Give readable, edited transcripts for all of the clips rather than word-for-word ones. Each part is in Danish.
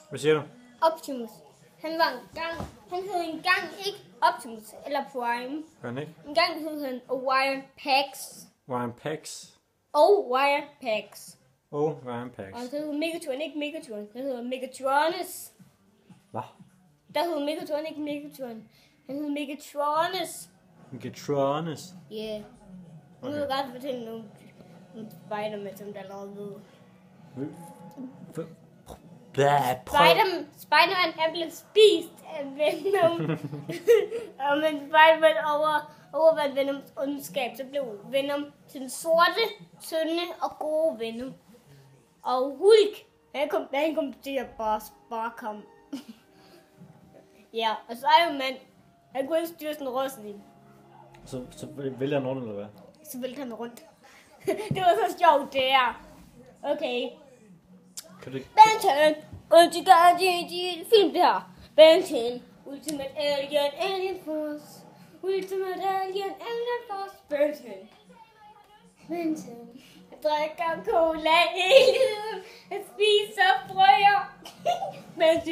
Hvad siger du? Optimus. Han hed engang ikke Optimus eller Prime. Gør han ikke? Engang hed han Orion Pax. Ryan Pax. Orion Pax. Ryan Pax. Og så hed Megatron, ikke Megatron. Det hedder Megatronus. Hvad? Der hed Megatron, ikke Megatron. Han hed Megatronus. Megatronus. Ja. Yeah. Nu vil jeg godt fortælle nogle Spider-Man, som der allerede ved. Spider-Man er blevet spist af Venom. Og men Spider-Man overvandt Venoms ondskab, så blev Venom til den sorte, tynde og gode Venom. Og Hulk, han kom til at bare komme. Ja, og så Iron Man, han kunne ikke styre sådan en råsning. Så vælger han rundt, eller hvad? Så vælter han rundt. Det var så sjovt, det her. Okay. Kan du ikke? Ben 10. De film det her. Ben 10. Ultimate Alien Force. Ultimate Alien Force. Ben 10. Ben 10. Jeg drikker cola hele tiden. Jeg spiser frøer. Ben 10.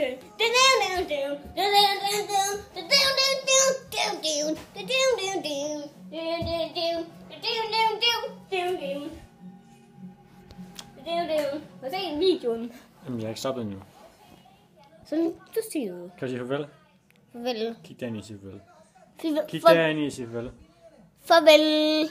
Og se en videoen. Jamen, jeg har ikke stoppet endnu. Sådan, du siger. Kan du sige farvel? Farvel. Kig derind i og sige farvel. Farvel. Kig derind i og sige farvel. Farvel.